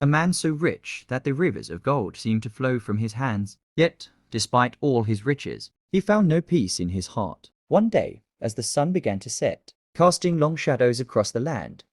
a man so rich that the rivers of gold seemed to flow from his hands. Yet, despite all his riches, he found no peace in his heart. One day, as the sun began to set, casting long shadows across the land,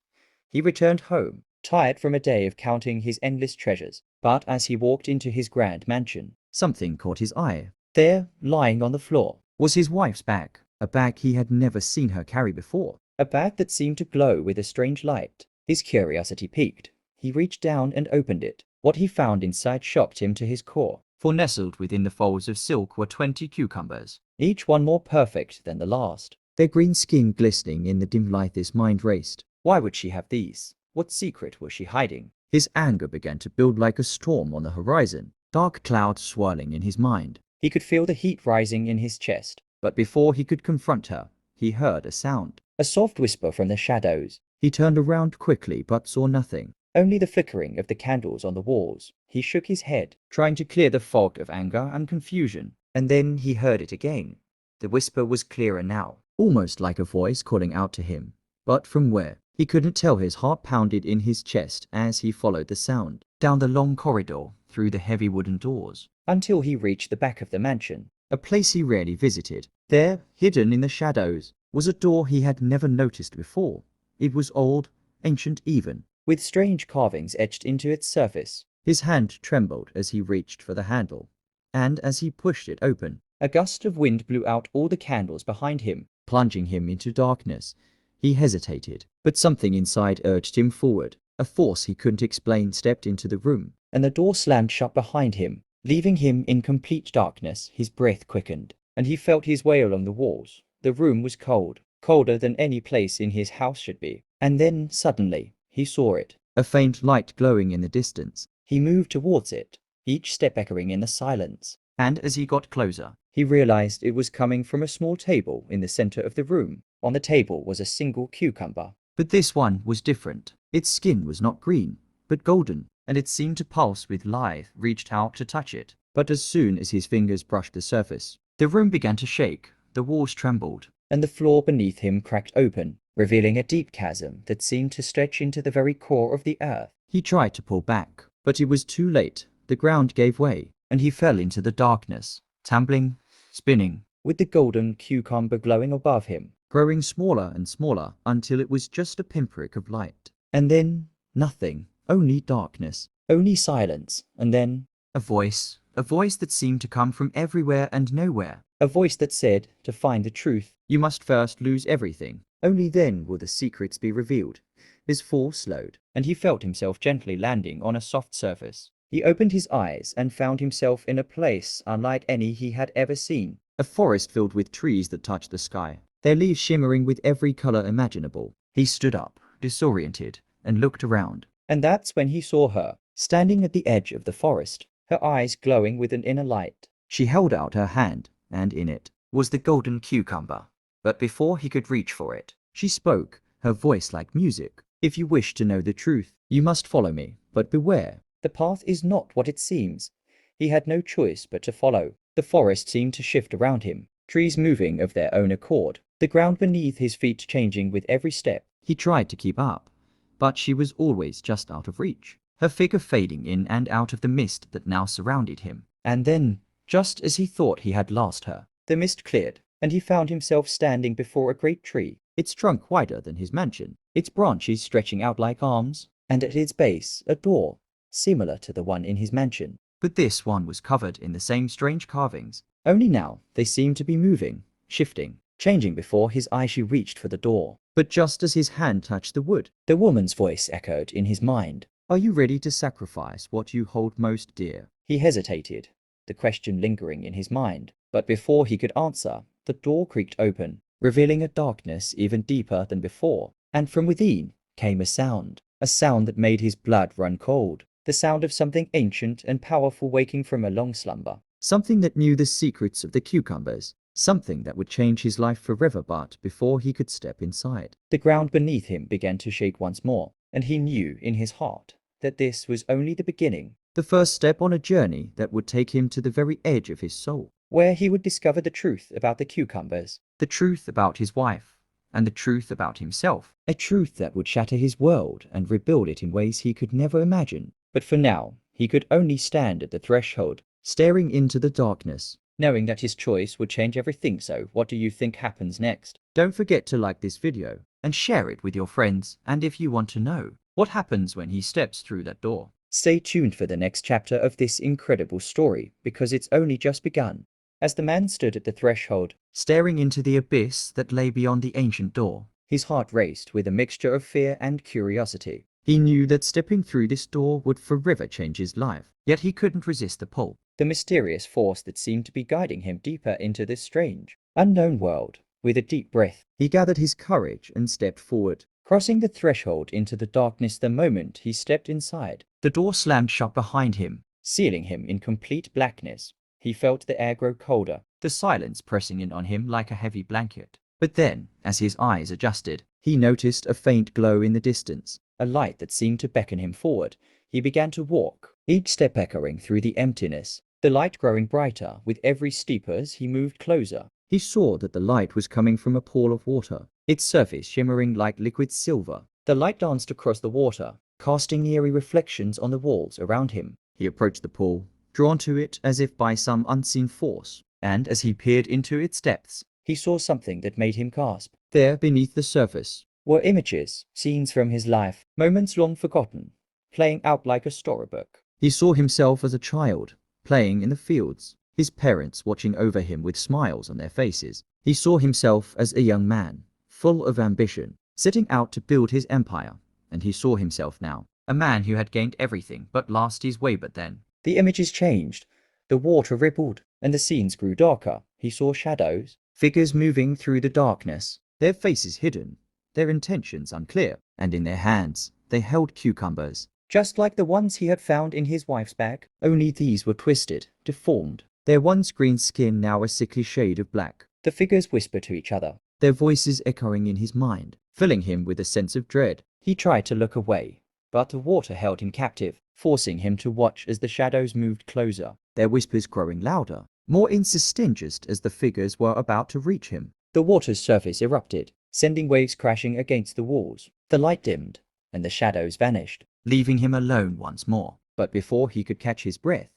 he returned home, tired from a day of counting his endless treasures. But as he walked into his grand mansion, something caught his eye. There, lying on the floor, was his wife's bag, a bag he had never seen her carry before, a bag that seemed to glow with a strange light. His curiosity piqued. He reached down and opened it. What he found inside shocked him to his core, for nestled within the folds of silk were 20 cucumbers, each one more perfect than the last, their green skin glistening in the dim light. His mind raced. Why would she have these? What secret was she hiding? His anger began to build like a storm on the horizon, dark clouds swirling in his mind. He could feel the heat rising in his chest, but before he could confront her, he heard a sound, a soft whisper from the shadows. He turned around quickly but saw nothing, only the flickering of the candles on the walls. He shook his head, trying to clear the fog of anger and confusion, and then he heard it again. The whisper was clearer now, almost like a voice calling out to him, but from where? He couldn't tell. His heart pounded in his chest as he followed the sound, down the long corridor, through the heavy wooden doors, until he reached the back of the mansion, a place he rarely visited. There, hidden in the shadows, was a door he had never noticed before. It was old, ancient even, with strange carvings etched into its surface. His hand trembled as he reached for the handle, and as he pushed it open, a gust of wind blew out all the candles behind him, plunging him into darkness. He hesitated, but something inside urged him forward. A force he couldn't explain stepped into the room, and the door slammed shut behind him, leaving him in complete darkness. His breath quickened, and he felt his way along the walls. The room was cold, colder than any place in his house should be. And then, suddenly, he saw it, a faint light glowing in the distance. He moved towards it, each step echoing in the silence, and as he got closer, he realized it was coming from a small table in the center of the room. On the table was a single cucumber, but this one was different. Its skin was not green, but golden, and it seemed to pulse with life. Reached out to touch it, but as soon as his fingers brushed the surface, the room began to shake, the walls trembled, and the floor beneath him cracked open, revealing a deep chasm that seemed to stretch into the very core of the earth. He tried to pull back, but it was too late. The ground gave way, and he fell into the darkness, tumbling, spinning, with the golden cucumber glowing above him, growing smaller and smaller until it was just a pinprick of light. And then, nothing, only darkness, only silence, and then a voice that seemed to come from everywhere and nowhere, a voice that said, to find the truth, you must first lose everything. Only then will the secrets be revealed. His fall slowed, and he felt himself gently landing on a soft surface. He opened his eyes and found himself in a place unlike any he had ever seen, a forest filled with trees that touched the sky, their leaves shimmering with every color imaginable. He stood up, disoriented, and looked around. And that's when he saw her, standing at the edge of the forest, her eyes glowing with an inner light. She held out her hand, and in it was the golden cucumber. But before he could reach for it, she spoke, her voice like music. If you wish to know the truth, you must follow me, but beware. The path is not what it seems. He had no choice but to follow. The forest seemed to shift around him, trees moving of their own accord, the ground beneath his feet changing with every step. He tried to keep up, but she was always just out of reach, her figure fading in and out of the mist that now surrounded him. And then, just as he thought he had lost her, the mist cleared, and he found himself standing before a great tree, its trunk wider than his mansion, its branches stretching out like arms, and at its base a door, similar to the one in his mansion. But this one was covered in the same strange carvings, only now they seemed to be moving, shifting, changing before his eyes. She reached for the door, but just as his hand touched the wood, the woman's voice echoed in his mind. Are you ready to sacrifice what you hold most dear? He hesitated, the question lingering in his mind, but before he could answer, the door creaked open, revealing a darkness even deeper than before, and from within came a sound that made his blood run cold, the sound of something ancient and powerful waking from a long slumber, something that knew the secrets of the cucumbers, something that would change his life forever. But before he could step inside, the ground beneath him began to shake once more, and he knew in his heart that this was only the beginning, the first step on a journey that would take him to the very edge of his soul, where he would discover the truth about the cucumbers, the truth about his wife, and the truth about himself, a truth that would shatter his world and rebuild it in ways he could never imagine. But for now, he could only stand at the threshold, staring into the darkness, knowing that his choice would change everything. So what do you think happens next? Don't forget to like this video and share it with your friends, and if you want to know what happens when he steps through that door, stay tuned for the next chapter of this incredible story, because it's only just begun. As the man stood at the threshold, staring into the abyss that lay beyond the ancient door, his heart raced with a mixture of fear and curiosity. He knew that stepping through this door would forever change his life, yet he couldn't resist the pull, the mysterious force that seemed to be guiding him deeper into this strange, unknown world. With a deep breath, he gathered his courage and stepped forward, crossing the threshold into the darkness. The moment he stepped inside, the door slammed shut behind him, sealing him in complete blackness. He felt the air grow colder, the silence pressing in on him like a heavy blanket. But then, as his eyes adjusted, he noticed a faint glow in the distance, a light that seemed to beckon him forward. He began to walk, each step echoing through the emptiness, the light growing brighter with every step as he moved closer. He saw that the light was coming from a pool of water, its surface shimmering like liquid silver. The light danced across the water, casting eerie reflections on the walls around him. He approached the pool, drawn to it as if by some unseen force, and as he peered into its depths, he saw something that made him gasp. There, beneath the surface, were images, scenes from his life, moments long forgotten, playing out like a storybook. He saw himself as a child, playing in the fields, his parents watching over him with smiles on their faces. He saw himself as a young man, full of ambition, setting out to build his empire. And he saw himself now, a man who had gained everything but lost his way. But then, the images changed, the water rippled, and the scenes grew darker. He saw shadows, figures moving through the darkness, their faces hidden, their intentions unclear, and in their hands they held cucumbers, just like the ones he had found in his wife's bag, only these were twisted, deformed, their once green skin now a sickly shade of black. The figures whispered to each other, their voices echoing in his mind, filling him with a sense of dread. He tried to look away, but the water held him captive, forcing him to watch as the shadows moved closer, their whispers growing louder, more insistent just as the figures were about to reach him. The water's surface erupted, sending waves crashing against the walls. The light dimmed, and the shadows vanished, leaving him alone once more. But before he could catch his breath,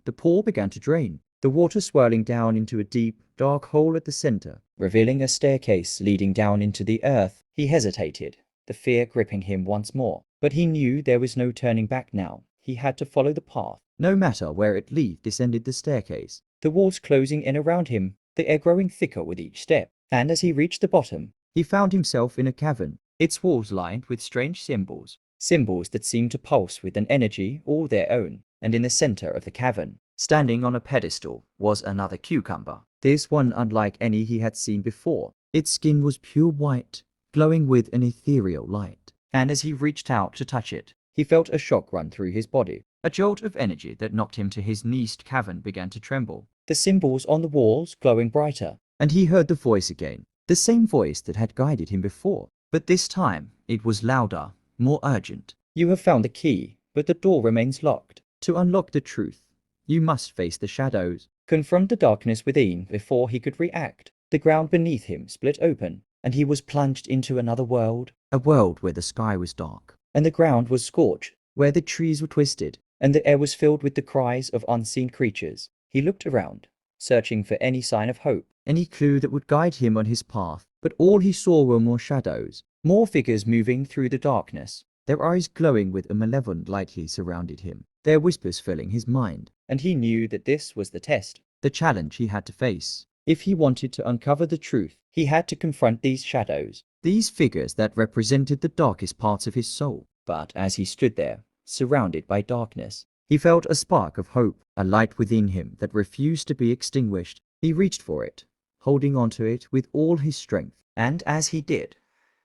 the pool began to drain, the water swirling down into a deep, dark hole at the center, revealing a staircase leading down into the earth. He hesitated, the fear gripping him once more, but he knew there was no turning back now. He had to follow the path, no matter where it led. Descended the staircase, the walls closing in around him, the air growing thicker with each step. And as he reached the bottom, he found himself in a cavern, its walls lined with strange symbols that seemed to pulse with an energy all their own. And in the center of the cavern, standing on a pedestal, was another cucumber, this one unlike any he had seen before. Its skin was pure white, glowing with an ethereal light. And as he reached out to touch it, he felt a shock run through his body, a jolt of energy that knocked him to his knees. The cavern began to tremble, the symbols on the walls glowing brighter, and he heard the voice again, the same voice that had guided him before. But this time, it was louder, more urgent. You have found the key, but the door remains locked. To unlock the truth, you must face the shadows, confront the darkness within. Before he could react, the ground beneath him split open, and he was plunged into another world, a world where the sky was dark, and the ground was scorched, where the trees were twisted, and the air was filled with the cries of unseen creatures. He looked around, searching for any sign of hope, any clue that would guide him on his path. But all he saw were more shadows, more figures moving through the darkness, their eyes glowing with a malevolent light. He surrounded him, their whispers filling his mind, and he knew that this was the test, the challenge he had to face. If he wanted to uncover the truth, he had to confront these shadows, these figures that represented the darkest parts of his soul. But as he stood there, surrounded by darkness, he felt a spark of hope, a light within him that refused to be extinguished. He reached for it, holding onto it with all his strength, and as he did,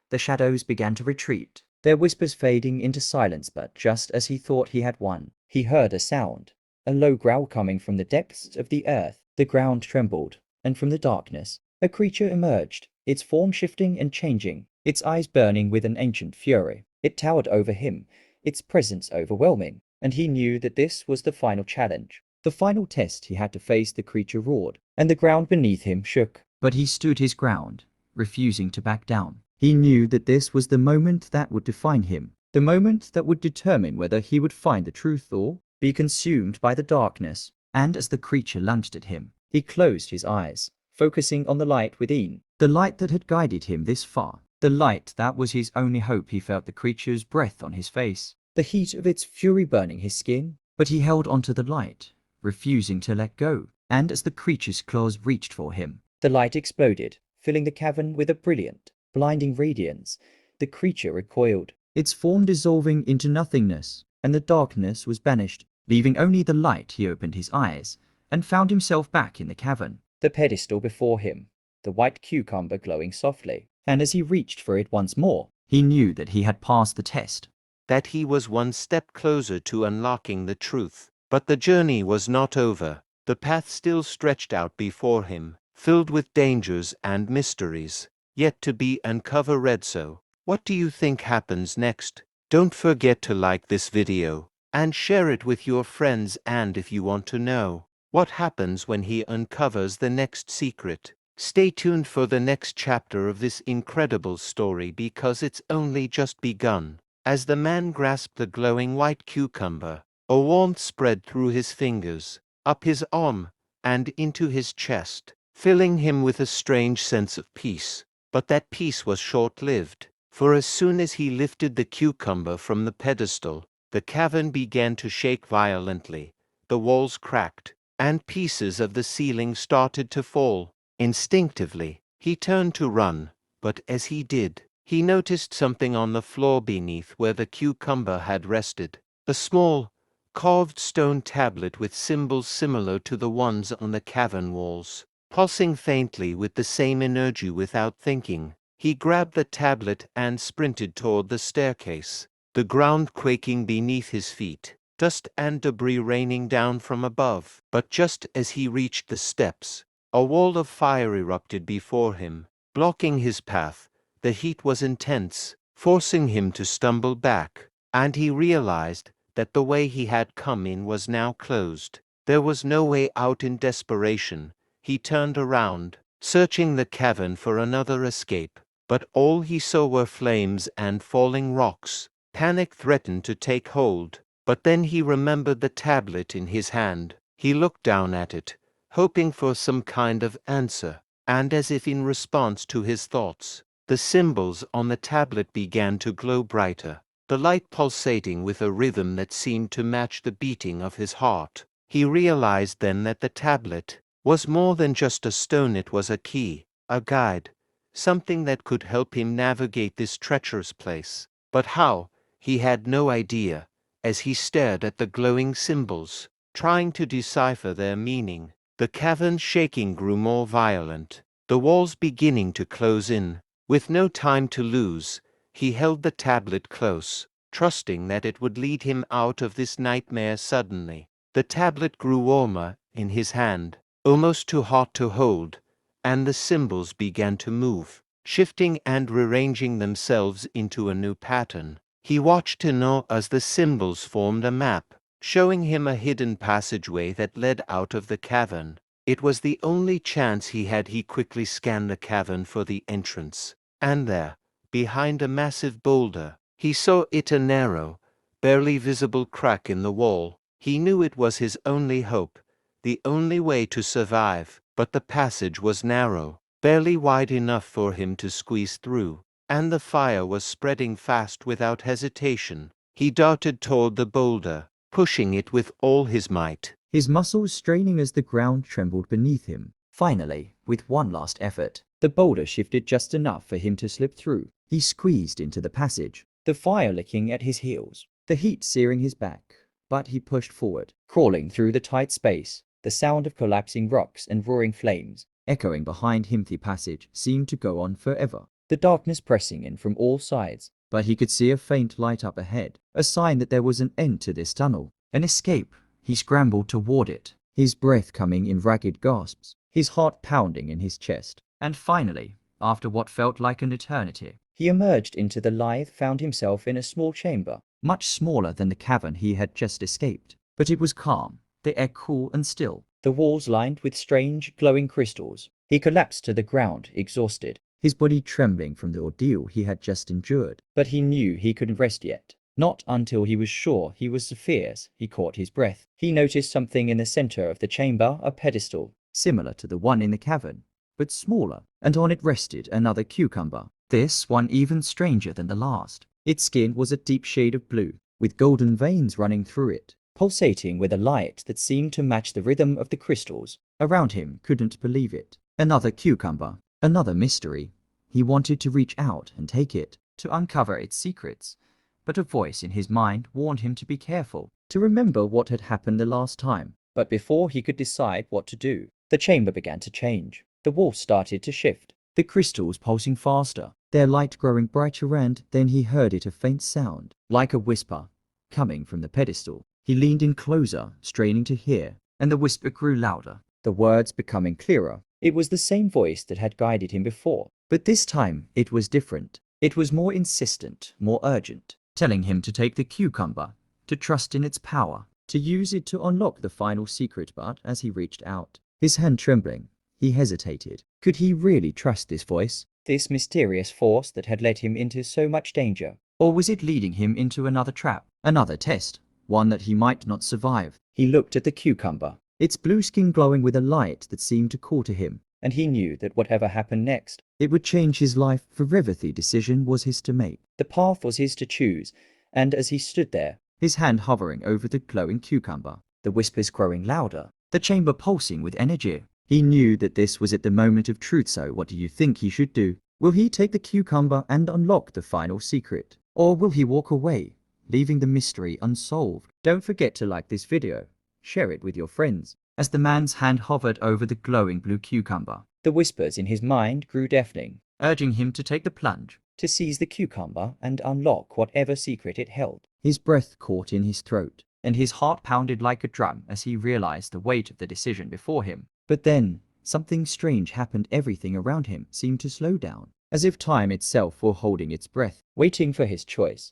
the shadows began to retreat, their whispers fading into silence. But just as he thought he had won, he heard a sound, a low growl coming from the depths of the earth. The ground trembled, and from the darkness, a creature emerged, its form shifting and changing, its eyes burning with an ancient fury. It towered over him, its presence overwhelming, and he knew that this was the final challenge, the final test he had to face. The creature roared, and the ground beneath him shook. But he stood his ground, refusing to back down. He knew that this was the moment that would define him, the moment that would determine whether he would find the truth or be consumed by the darkness. And as the creature lunged at him, he closed his eyes, focusing on the light within, the light that had guided him this far, the light that was his only hope. He felt the creature's breath on his face, the heat of its fury burning his skin, but he held onto the light, refusing to let go. And as the creature's claws reached for him, the light exploded, filling the cavern with a brilliant, blinding radiance. The creature recoiled, its form dissolving into nothingness, and the darkness was banished, leaving only the light. He opened his eyes and found himself back in the cavern, the pedestal before him, the white cucumber glowing softly. And as he reached for it once more, he knew that he had passed the test, that he was one step closer to unlocking the truth. But the journey was not over. The path still stretched out before him, filled with dangers and mysteries, yet to be uncovered. So, what do you think happens next? Don't forget to like this video and share it with your friends. And if you want to know what happens when he uncovers the next secret, stay tuned for the next chapter of this incredible story, because it's only just begun. As the man grasped the glowing white cucumber, a warmth spread through his fingers, up his arm, and into his chest, filling him with a strange sense of peace. But that peace was short-lived, for as soon as he lifted the cucumber from the pedestal, the cavern began to shake violently. The walls cracked, and pieces of the ceiling started to fall. Instinctively, he turned to run, but as he did, he noticed something on the floor beneath where the cucumber had rested. A small, carved stone tablet with symbols similar to the ones on the cavern walls. Pulsing faintly with the same energy. Without thinking, he grabbed the tablet and sprinted toward the staircase, the ground quaking beneath his feet, dust and debris raining down from above. But just as he reached the steps, a wall of fire erupted before him, blocking his path. The heat was intense, forcing him to stumble back, and he realized that the way he had come in was now closed. There was no way out. In desperation, he turned around, searching the cavern for another escape, but all he saw were flames and falling rocks. Panic threatened to take hold, but then he remembered the tablet in his hand. He looked down at it, hoping for some kind of answer, and as if in response to his thoughts, the symbols on the tablet began to glow brighter, the light pulsating with a rhythm that seemed to match the beating of his heart. He realized then that the tablet was more than just a stone. It was a key, a guide, something that could help him navigate this treacherous place. But how? He had no idea. As he stared at the glowing symbols, trying to decipher their meaning, the cavern's shaking grew more violent, the walls beginning to close in. With no time to lose, he held the tablet close, trusting that it would lead him out of this nightmare. Suddenly, the tablet grew warmer in his hand, almost too hot to hold, and the symbols began to move, shifting and rearranging themselves into a new pattern. He watched in awe as the symbols formed a map, showing him a hidden passageway that led out of the cavern. It was the only chance he had. He quickly scanned the cavern for the entrance, and there, behind a massive boulder, he saw a narrow, barely visible crack in the wall. He knew it was his only hope, the only way to survive, but the passage was narrow, barely wide enough for him to squeeze through, and the fire was spreading fast. Without hesitation, he darted toward the boulder, pushing it with all his might, his muscles straining as the ground trembled beneath him. Finally, with one last effort, the boulder shifted just enough for him to slip through. He squeezed into the passage, the fire licking at his heels, the heat searing his back. But he pushed forward, crawling through the tight space, the sound of collapsing rocks and roaring flames echoing behind him. The passage seemed to go on forever, the darkness pressing in from all sides. But he could see a faint light up ahead, a sign that there was an end to this tunnel, an escape. He scrambled toward it, his breath coming in ragged gasps, his heart pounding in his chest. And finally, after what felt like an eternity, he emerged into the light. Found himself in a small chamber, much smaller than the cavern he had just escaped. But it was calm, the air cool and still, the walls lined with strange, glowing crystals. He collapsed to the ground, exhausted, his body trembling from the ordeal he had just endured. But he knew he couldn't rest yet. Not until he was sure he was Sophia's, he caught his breath. He noticed something in the center of the chamber, a pedestal, similar to the one in the cavern, but smaller, and on it rested another cucumber. This one even stranger than the last. Its skin was a deep shade of blue, with golden veins running through it, pulsating with a light that seemed to match the rhythm of the crystals. Around him couldn't believe it. Another cucumber, another mystery. He wanted to reach out and take it, to uncover its secrets, but a voice in his mind warned him to be careful, to remember what had happened the last time. But before he could decide what to do, the chamber began to change. The walls started to shift, the crystals pulsing faster, their light growing brighter, and then he heard it, a faint sound, like a whisper, coming from the pedestal. He leaned in closer, straining to hear, and the whisper grew louder, the words becoming clearer. It was the same voice that had guided him before, but this time it was different. It was more insistent, more urgent, telling him to take the cucumber, to trust in its power, to use it to unlock the final secret. But as he reached out, his hand trembling, he hesitated. Could he really trust this voice, this mysterious force that had led him into so much danger? Or was it leading him into another trap, another test, one that he might not survive? He looked at the cucumber, its blue skin glowing with a light that seemed to call to him, and he knew that whatever happened next, it would change his life forever. The decision was his to make. The path was his to choose, and as he stood there, his hand hovering over the glowing cucumber, the whispers growing louder, the chamber pulsing with energy, he knew that this was at the moment of truth. So what do you think he should do? Will he take the cucumber and unlock the final secret? Or will he walk away, leaving the mystery unsolved? Don't forget to like this video, share it with your friends. As the man's hand hovered over the glowing blue cucumber, the whispers in his mind grew deafening, urging him to take the plunge, to seize the cucumber and unlock whatever secret it held. His breath caught in his throat, and his heart pounded like a drum as he realized the weight of the decision before him. But then, something strange happened. Everything around him seemed to slow down, as if time itself were holding its breath, waiting for his choice.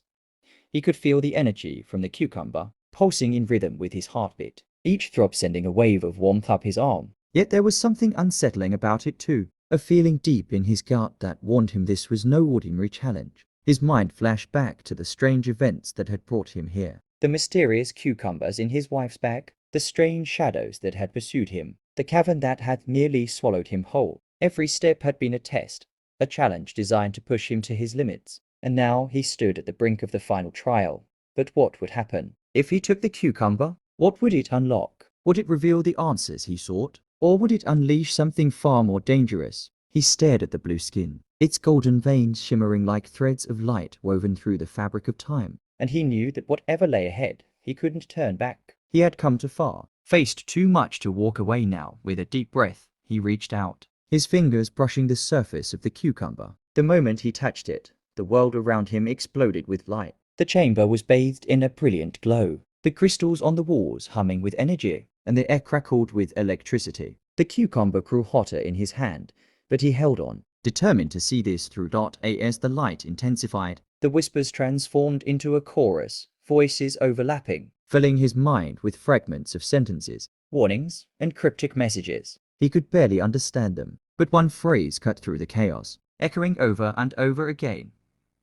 He could feel the energy from the cucumber pulsing in rhythm with his heartbeat, each throb sending a wave of warmth up his arm. Yet there was something unsettling about it too, a feeling deep in his gut that warned him this was no ordinary challenge. His mind flashed back to the strange events that had brought him here, the mysterious cucumbers in his wife's bag, the strange shadows that had pursued him, the cavern that had nearly swallowed him whole. Every step had been a test, a challenge designed to push him to his limits, and now he stood at the brink of the final trial. But what would happen? If he took the cucumber, what would it unlock? Would it reveal the answers he sought? Or would it unleash something far more dangerous? He stared at the blue skin, its golden veins shimmering like threads of light woven through the fabric of time, and he knew that whatever lay ahead, he couldn't turn back. He had come too far, faced too much to walk away now. With a deep breath, he reached out, his fingers brushing the surface of the cucumber. The moment he touched it, the world around him exploded with light. The chamber was bathed in a brilliant glow, the crystals on the walls humming with energy, and the air crackled with electricity. The cucumber grew hotter in his hand, but he held on, determined to see this through. As the light intensified, the whispers transformed into a chorus, voices overlapping, filling his mind with fragments of sentences, warnings, and cryptic messages. He could barely understand them, but one phrase cut through the chaos, echoing over and over again.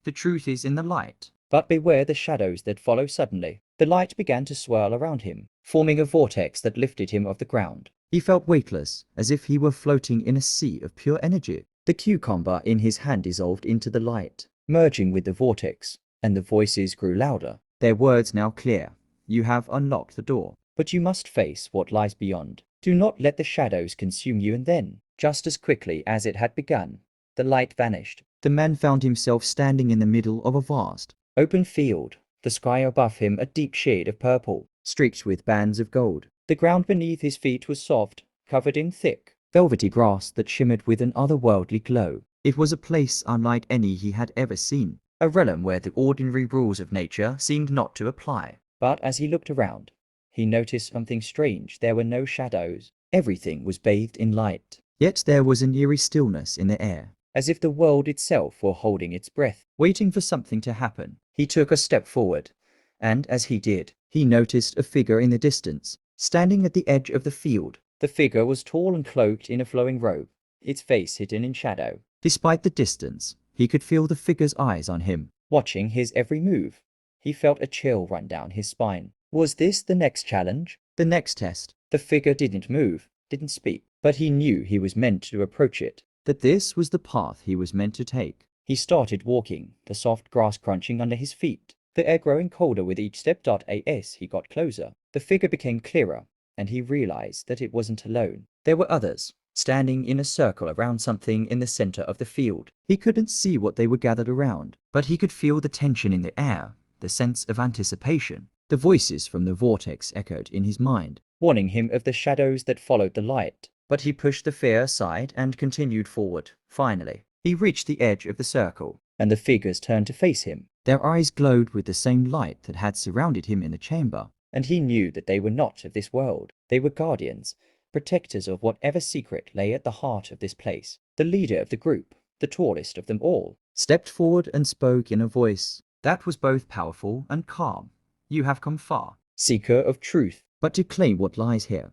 The truth is in the light, but beware the shadows that follow. Suddenly, the light began to swirl around him, forming a vortex that lifted him off the ground. He felt weightless, as if he were floating in a sea of pure energy. The cucumber in his hand dissolved into the light, merging with the vortex, and the voices grew louder, their words now clear. You have unlocked the door, but you must face what lies beyond. Do not let the shadows consume you. And then, just as quickly as it had begun, the light vanished. The man found himself standing in the middle of a vast, open field, the sky above him a deep shade of purple, streaked with bands of gold. The ground beneath his feet was soft, covered in thick, velvety grass that shimmered with an otherworldly glow. It was a place unlike any he had ever seen, a realm where the ordinary rules of nature seemed not to apply. But as he looked around, he noticed something strange. There were no shadows. Everything was bathed in light. Yet there was an eerie stillness in the air, as if the world itself were holding its breath, waiting for something to happen. He took a step forward, and as he did, he noticed a figure in the distance, standing at the edge of the field. The figure was tall and cloaked in a flowing robe, its face hidden in shadow. Despite the distance, he could feel the figure's eyes on him, watching his every move. He felt a chill run down his spine. Was this the next challenge? The next test? The figure didn't move, didn't speak, but he knew he was meant to approach it, that this was the path he was meant to take. He started walking, the soft grass crunching under his feet, the air growing colder with each step. As he got closer, the figure became clearer, and he realized that it wasn't alone. There were others, standing in a circle around something in the center of the field. He couldn't see what they were gathered around, but he could feel the tension in the air, the sense of anticipation. The voices from the vortex echoed in his mind, warning him of the shadows that followed the light. But he pushed the fear aside and continued forward. Finally, he reached the edge of the circle, and the figures turned to face him. Their eyes glowed with the same light that had surrounded him in the chamber, and he knew that they were not of this world. They were guardians, protectors of whatever secret lay at the heart of this place. The leader of the group, the tallest of them all, stepped forward and spoke in a voice that was both powerful and calm. You have come far, seeker of truth, but to claim what lies here,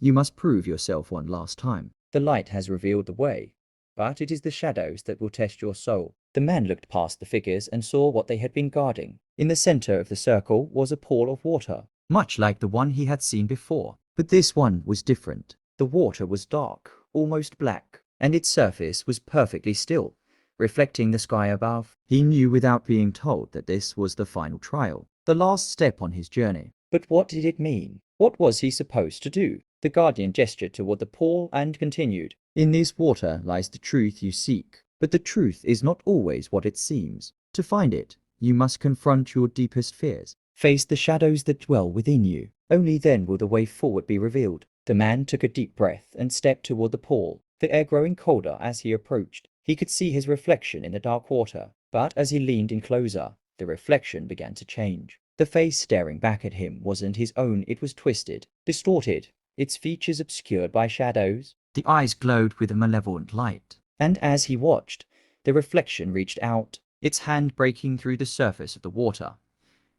you must prove yourself one last time. The light has revealed the way, but it is the shadows that will test your soul. The man looked past the figures and saw what they had been guarding. In the center of the circle was a pool of water, much like the one he had seen before. But this one was different. The water was dark, almost black, and its surface was perfectly still, reflecting the sky above. He knew without being told that this was the final trial, the last step on his journey. But what did it mean? What was he supposed to do? The guardian gestured toward the pool and continued. In this water lies the truth you seek, but the truth is not always what it seems. To find it, you must confront your deepest fears, face the shadows that dwell within you. Only then will the way forward be revealed. The man took a deep breath and stepped toward the pool, the air growing colder as he approached. He could see his reflection in the dark water, but as he leaned in closer, the reflection began to change. The face staring back at him wasn't his own. It was twisted, distorted, its features obscured by shadows. The eyes glowed with a malevolent light, and as he watched, the reflection reached out, its hand breaking through the surface of the water,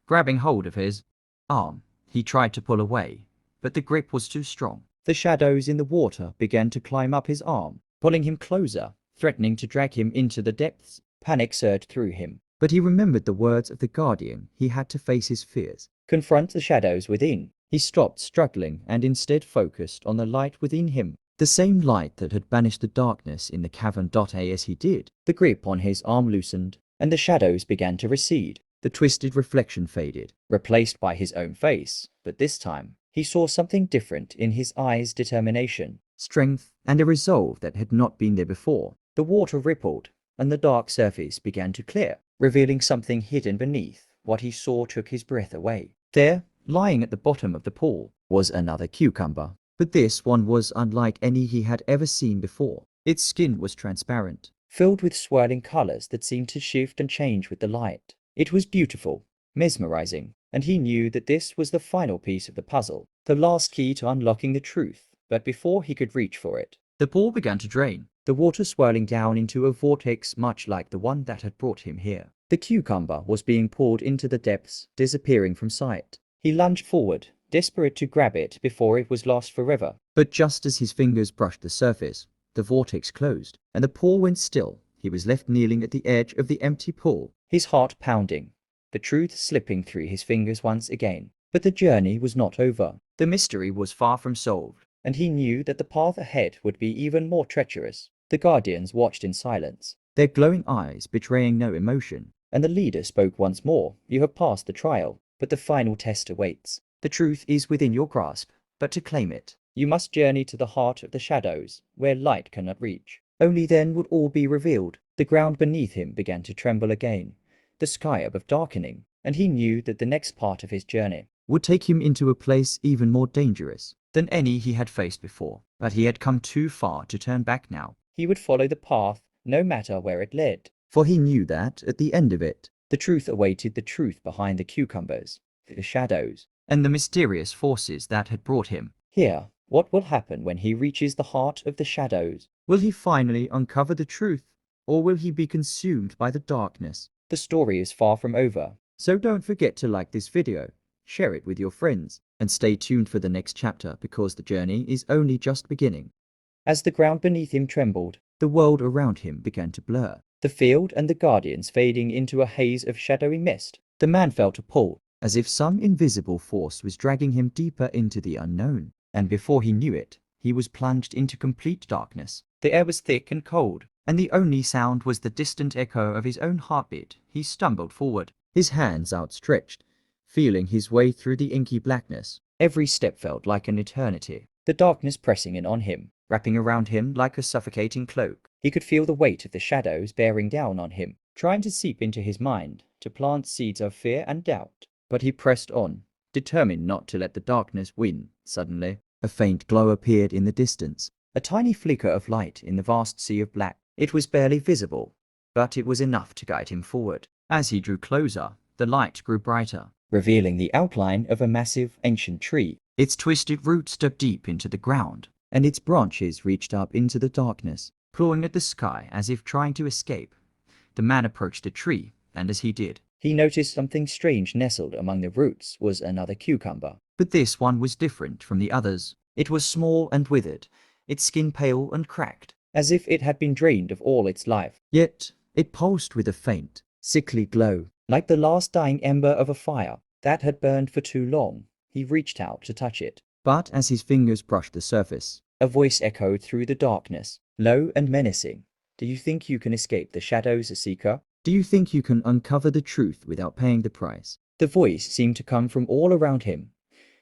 grabbing hold of his arm. He tried to pull away, but the grip was too strong. The shadows in the water began to climb up his arm, pulling him closer, threatening to drag him into the depths. Panic surged through him, but he remembered the words of the guardian. He had to face his fears, confront the shadows within. He stopped struggling and instead focused on the light within him, the same light that had banished the darkness in the cavern. As he did, the grip on his arm loosened, and the shadows began to recede. The twisted reflection faded, replaced by his own face, but this time, he saw something different in his eyes: determination, strength, and a resolve that had not been there before. The water rippled, and the dark surface began to clear, revealing something hidden beneath. What he saw took his breath away. There, lying at the bottom of the pool, was another cucumber, but this one was unlike any he had ever seen before. Its skin was transparent, filled with swirling colors that seemed to shift and change with the light. It was beautiful, mesmerizing, and he knew that this was the final piece of the puzzle, the last key to unlocking the truth. But before he could reach for it, the pool began to drain, the water swirling down into a vortex much like the one that had brought him here. The cucumber was being pulled into the depths, disappearing from sight. He lunged forward, desperate to grab it before it was lost forever. But just as his fingers brushed the surface, the vortex closed, and the pool went still. He was left kneeling at the edge of the empty pool, his heart pounding, the truth slipping through his fingers once again. But the journey was not over. The mystery was far from solved, and he knew that the path ahead would be even more treacherous. The guardians watched in silence, their glowing eyes betraying no emotion, and the leader spoke once more. You have passed the trial, but the final test awaits. The truth is within your grasp, but to claim it, you must journey to the heart of the shadows, where light cannot reach. Only then would all be revealed. The ground beneath him began to tremble again, the sky above darkening, and he knew that the next part of his journey would take him into a place even more dangerous than any he had faced before. But he had come too far to turn back now. He would follow the path, no matter where it led, for he knew that, at the end of it, the truth awaited, the truth behind the cucumbers, the shadows, and the mysterious forces that had brought him here. What will happen when he reaches the heart of the shadows? Will he finally uncover the truth, or will he be consumed by the darkness? The story is far from over, so don't forget to like this video, share it with your friends, and stay tuned for the next chapter, because the journey is only just beginning. As the ground beneath him trembled, the world around him began to blur, the field and the guardians fading into a haze of shadowy mist. The man felt a pull, as if some invisible force was dragging him deeper into the unknown, and before he knew it, he was plunged into complete darkness. The air was thick and cold, and the only sound was the distant echo of his own heartbeat. He stumbled forward, his hands outstretched, feeling his way through the inky blackness. Every step felt like an eternity, the darkness pressing in on him, wrapping around him like a suffocating cloak. He could feel the weight of the shadows bearing down on him, trying to seep into his mind, to plant seeds of fear and doubt. But he pressed on, determined not to let the darkness win. Suddenly, a faint glow appeared in the distance, a tiny flicker of light in the vast sea of black. It was barely visible, but it was enough to guide him forward. As he drew closer, the light grew brighter, revealing the outline of a massive, ancient tree. Its twisted roots dug deep into the ground, and its branches reached up into the darkness, clawing at the sky as if trying to escape. The man approached the tree, and as he did, he noticed something strange nestled among the roots was another cucumber. But this one was different from the others. It was small and withered, its skin pale and cracked, as if it had been drained of all its life. Yet it pulsed with a faint, sickly glow, like the last dying ember of a fire that had burned for too long. He reached out to touch it, but as his fingers brushed the surface, a voice echoed through the darkness, low and menacing. Do you think you can escape the shadows, Seeker? Do you think you can uncover the truth without paying the price? The voice seemed to come from all around him,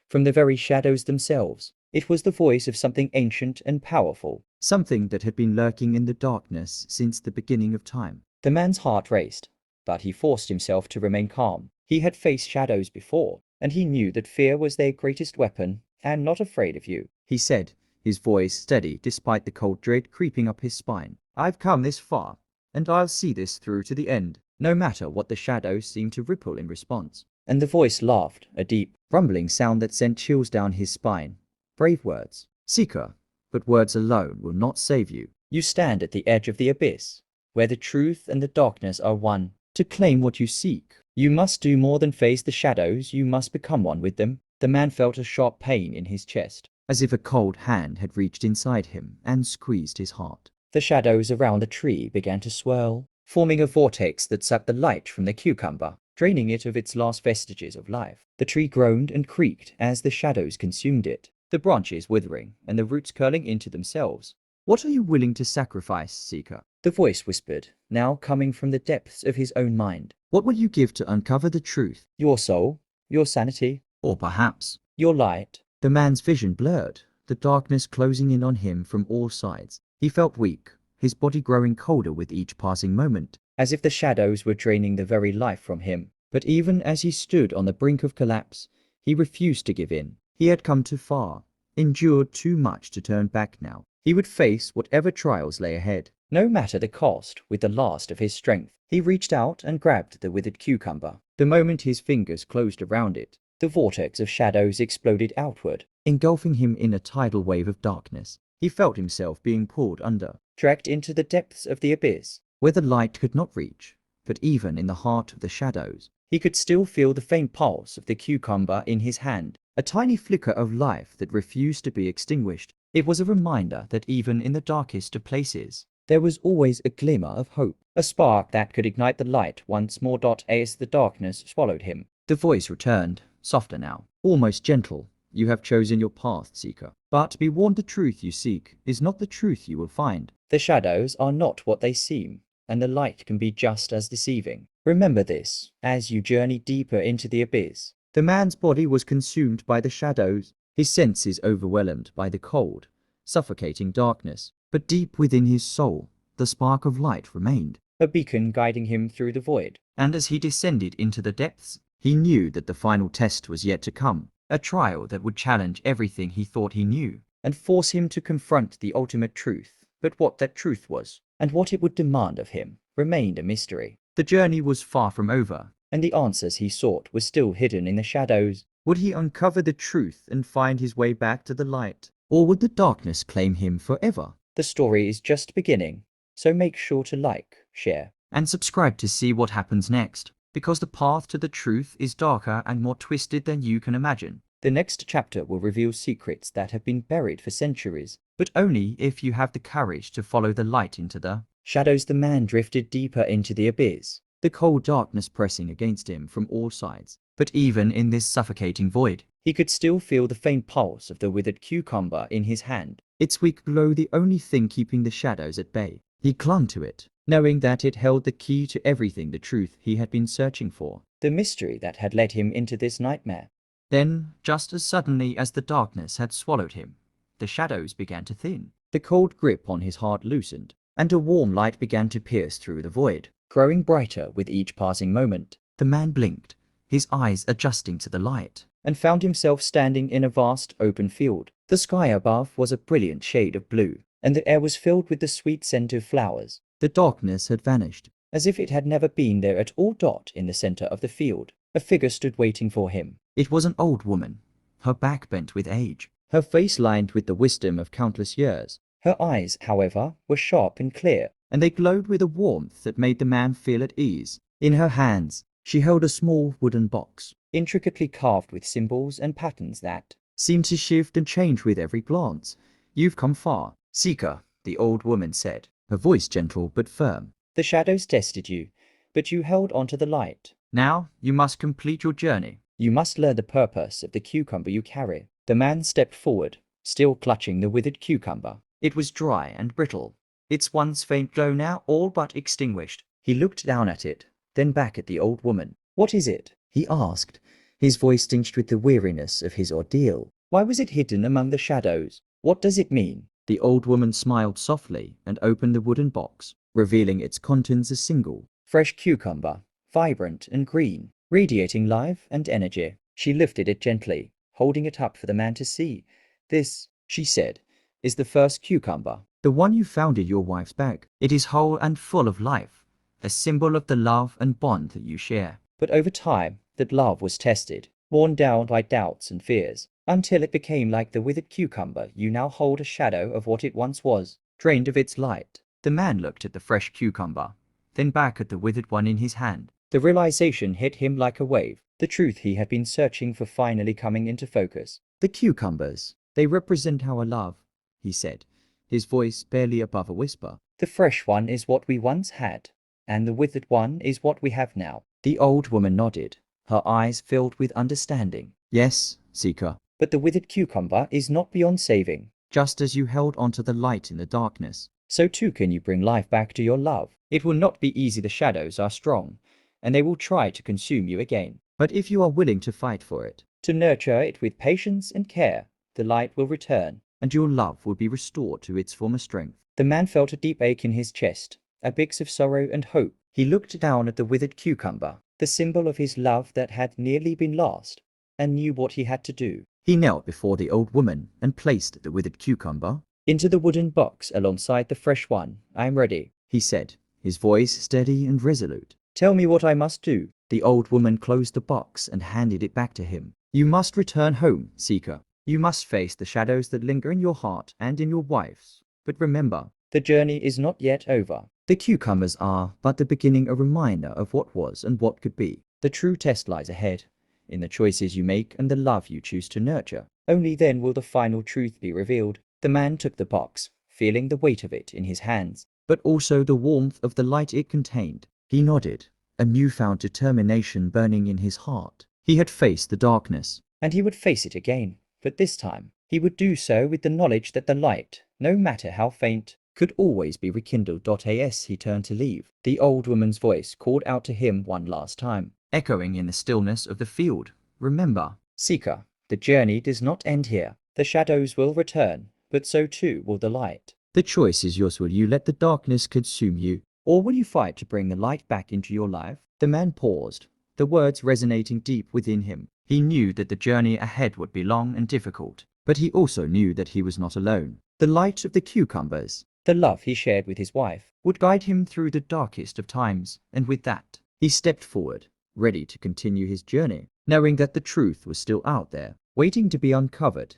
from the very shadows themselves. It was the voice of something ancient and powerful, something that had been lurking in the darkness since the beginning of time. The man's heart raced, but he forced himself to remain calm. He had faced shadows before, and he knew that fear was their greatest weapon. "I'm not afraid of you," he said, his voice steady despite the cold dread creeping up his spine. "I've come this far, and I'll see this through to the end, no matter what." The shadows seemed to ripple in response, and the voice laughed, a deep, rumbling sound that sent chills down his spine. "Brave words, Seeker, but words alone will not save you. You stand at the edge of the abyss, where the truth and the darkness are one. To claim what you seek, you must do more than face the shadows, you must become one with them." The man felt a sharp pain in his chest, as if a cold hand had reached inside him and squeezed his heart. The shadows around the tree began to swirl, forming a vortex that sucked the light from the cucumber, draining it of its last vestiges of life. The tree groaned and creaked as the shadows consumed it, the branches withering and the roots curling into themselves. "What are you willing to sacrifice, Seeker?" the voice whispered, now coming from the depths of his own mind. "What will you give to uncover the truth? Your soul? Your sanity? Or perhaps your light?" The man's vision blurred, the darkness closing in on him from all sides. He felt weak, his body growing colder with each passing moment, as if the shadows were draining the very life from him. But even as he stood on the brink of collapse, he refused to give in. He had come too far, endured too much to turn back now. He would face whatever trials lay ahead, no matter the cost. With the last of his strength, he reached out and grabbed the withered cucumber. The moment his fingers closed around it, the vortex of shadows exploded outward, engulfing him in a tidal wave of darkness. He felt himself being pulled under, dragged into the depths of the abyss, where the light could not reach. But even in the heart of the shadows, he could still feel the faint pulse of the cucumber in his hand, a tiny flicker of life that refused to be extinguished. It was a reminder that even in the darkest of places, there was always a glimmer of hope, a spark that could ignite the light once more. As the darkness swallowed him, the voice returned, softer now, almost gentle. "You have chosen your path, Seeker. But be warned, the truth you seek is not the truth you will find. The shadows are not what they seem, and the light can be just as deceiving. Remember this as you journey deeper into the abyss." The man's body was consumed by the shadows, his senses overwhelmed by the cold, suffocating darkness. But deep within his soul, the spark of light remained, a beacon guiding him through the void. And as he descended into the depths, he knew that the final test was yet to come, a trial that would challenge everything he thought he knew, and force him to confront the ultimate truth. But what that truth was, and what it would demand of him, remained a mystery. The journey was far from over, and the answers he sought were still hidden in the shadows. Would he uncover the truth and find his way back to the light? Or would the darkness claim him forever? The story is just beginning, so make sure to like, share, and subscribe to see what happens next, because the path to the truth is darker and more twisted than you can imagine. The next chapter will reveal secrets that have been buried for centuries, but only if you have the courage to follow the light into the shadows. The man drifted deeper into the abyss, the cold darkness pressing against him from all sides. But even in this suffocating void, he could still feel the faint pulse of the withered cucumber in his hand, its weak glow the only thing keeping the shadows at bay. He clung to it, knowing that it held the key to everything, the truth he had been searching for, the mystery that had led him into this nightmare. Then, just as suddenly as the darkness had swallowed him, the shadows began to thin. The cold grip on his heart loosened, and a warm light began to pierce through the void, growing brighter with each passing moment. The man blinked, his eyes adjusting to the light, and found himself standing in a vast open field. The sky above was a brilliant shade of blue, and the air was filled with the sweet scent of flowers. The darkness had vanished, as if it had never been there at all. In the center of the field, a figure stood waiting for him. It was an old woman, her back bent with age, her face lined with the wisdom of countless years. Her eyes, however, were sharp and clear, and they glowed with a warmth that made the man feel at ease. In her hands, she held a small wooden box, intricately carved with symbols and patterns that seemed to shift and change with every glance. "You've come far, seeker," the old woman said, her voice gentle but firm. "The shadows tested you, but you held onto the light. Now you must complete your journey. You must learn the purpose of the cucumber you carry." The man stepped forward, still clutching the withered cucumber. It was dry and brittle, its once faint glow now all but extinguished. He looked down at it, then back at the old woman. "What is it?" he asked, his voice tinged with the weariness of his ordeal. "Why was it hidden among the shadows? What does it mean?" The old woman smiled softly and opened the wooden box, revealing its contents: a single, fresh cucumber, vibrant and green, radiating life and energy. She lifted it gently, holding it up for the man to see. "This," she said, "is the first cucumber, the one you found in your wife's bag. It is whole and full of life, a symbol of the love and bond that you share. But over time, that love was tested, worn down by doubts and fears, until it became like the withered cucumber you now hold, a shadow of what it once was, drained of its light." The man looked at the fresh cucumber, then back at the withered one in his hand. The realization hit him like a wave, the truth he had been searching for finally coming into focus. "The cucumbers, they represent our love," he said, his voice barely above a whisper. "The fresh one is what we once had, and the withered one is what we have now." The old woman nodded, her eyes filled with understanding. "Yes, seeker, but the withered cucumber is not beyond saving. Just as you held onto the light in the darkness, so too can you bring life back to your love. It will not be easy, the shadows are strong, and they will try to consume you again. But if you are willing to fight for it, to nurture it with patience and care, the light will return, and your love will be restored to its former strength." The man felt a deep ache in his chest, a mix of sorrow and hope. He looked down at the withered cucumber, the symbol of his love that had nearly been lost, and knew what he had to do. He knelt before the old woman and placed the withered cucumber into the wooden box alongside the fresh one. "I am ready," he said, his voice steady and resolute. "Tell me what I must do." The old woman closed the box and handed it back to him. "You must return home, seeker. You must face the shadows that linger in your heart and in your wife's. But remember, the journey is not yet over. The cucumbers are but the beginning, a reminder of what was and what could be. The true test lies ahead, in the choices you make and the love you choose to nurture. Only then will the final truth be revealed." The man took the box, feeling the weight of it in his hands, but also the warmth of the light it contained. He nodded, a newfound determination burning in his heart. He had faced the darkness, and he would face it again, but this time he would do so with the knowledge that the light, no matter how faint, could always be rekindled. As he turned to leave, the old woman's voice called out to him one last time, echoing in the stillness of the field. "Remember, seeker, the journey does not end here. The shadows will return, but so too will the light. The choice is yours. Will you let the darkness consume you, or will you fight to bring the light back into your life?" The man paused, the words resonating deep within him. He knew that the journey ahead would be long and difficult, but he also knew that he was not alone. The light of the cucumbers, the love he shared with his wife, would guide him through the darkest of times, and with that, he stepped forward, ready to continue his journey, knowing that the truth was still out there, waiting to be uncovered.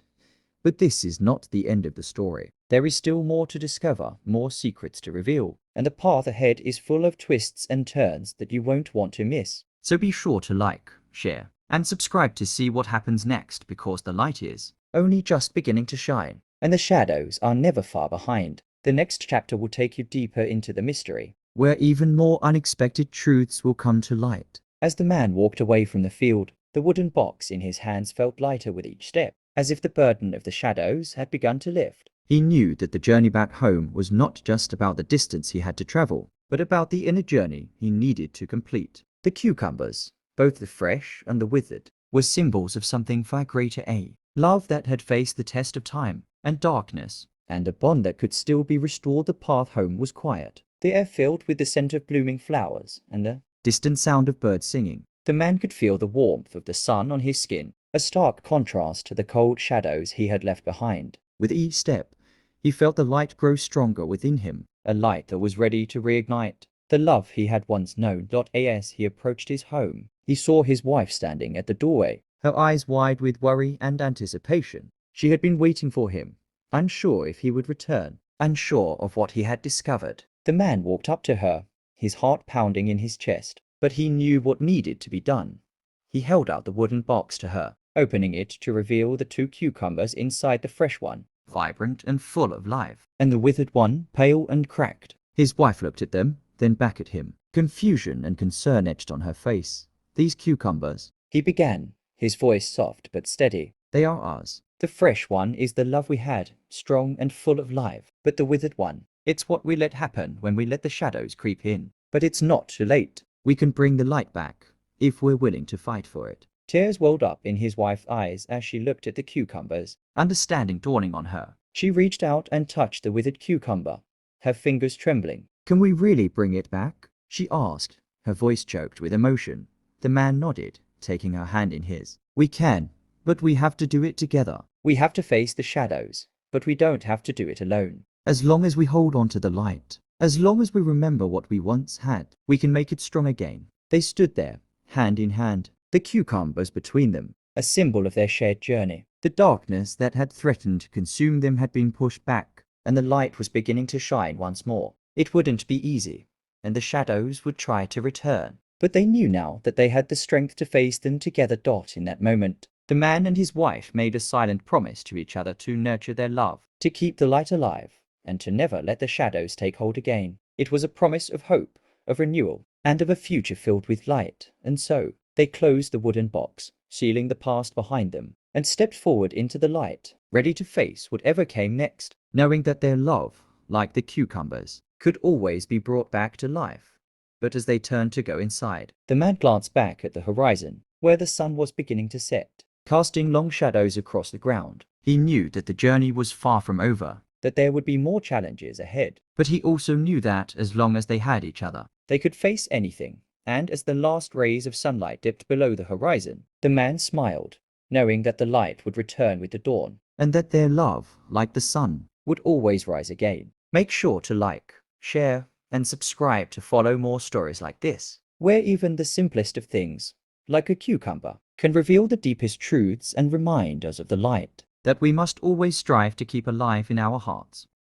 But this is not the end of the story. There is still more to discover, more secrets to reveal, and the path ahead is full of twists and turns that you won't want to miss. So be sure to like, share, and subscribe to see what happens next, because the light is only just beginning to shine, and the shadows are never far behind. The next chapter will take you deeper into the mystery, where even more unexpected truths will come to light. As the man walked away from the field, the wooden box in his hands felt lighter with each step, as if the burden of the shadows had begun to lift. He knew that the journey back home was not just about the distance he had to travel, but about the inner journey he needed to complete. The cucumbers, both the fresh and the withered, were symbols of something far greater, a love that had faced the test of time and darkness, and a bond that could still be restored. The path home was quiet, the air filled with the scent of blooming flowers and the distant sound of birds singing. The man could feel the warmth of the sun on his skin, a stark contrast to the cold shadows he had left behind. With each step, he felt the light grow stronger within him, a light that was ready to reignite the love he had once known. As he approached his home, he saw his wife standing at the doorway, her eyes wide with worry and anticipation. She had been waiting for him, unsure if he would return, unsure of what he had discovered. The man walked up to her, his heart pounding in his chest, but he knew what needed to be done. He held out the wooden box to her, opening it to reveal the 2 cucumbers inside, the fresh one, vibrant and full of life, and the withered one, pale and cracked. His wife looked at them, then back at him, confusion and concern etched on her face. "These cucumbers," he began, his voice soft but steady, "they are ours. The fresh one is the love we had, strong and full of life. But the withered one, it's what we let happen when we let the shadows creep in. But it's not too late. We can bring the light back, if we're willing to fight for it." Tears welled up in his wife's eyes as she looked at the cucumbers, understanding dawning on her. She reached out and touched the withered cucumber, her fingers trembling. "Can we really bring it back?" she asked, her voice choked with emotion. The man nodded, taking her hand in his. "We can, but we have to do it together. We have to face the shadows, but we don't have to do it alone. As long as we hold on to the light, as long as we remember what we once had, we can make it strong again." They stood there, hand in hand, the cucumbers between them, a symbol of their shared journey. The darkness that had threatened to consume them had been pushed back, and the light was beginning to shine once more. It wouldn't be easy, and the shadows would try to return, but they knew now that they had the strength to face them together. In that moment, the man and his wife made a silent promise to each other to nurture their love, to keep the light alive, and to never let the shadows take hold again. It was a promise of hope, of renewal, and of a future filled with light. And so, they closed the wooden box, sealing the past behind them, and stepped forward into the light, ready to face whatever came next, knowing that their love, like the cucumbers, could always be brought back to life. But as they turned to go inside, the man glanced back at the horizon, where the sun was beginning to set, casting long shadows across the ground. He knew that the journey was far from over, that there would be more challenges ahead, but he also knew that as long as they had each other, they could face anything. And as the last rays of sunlight dipped below the horizon, the man smiled, knowing that the light would return with the dawn, and that their love, like the sun, would always rise again. Make sure to like, share, and subscribe to follow more stories like this, where even the simplest of things, like a cucumber, can reveal the deepest truths and remind us of the light that we must always strive to keep alive in our hearts.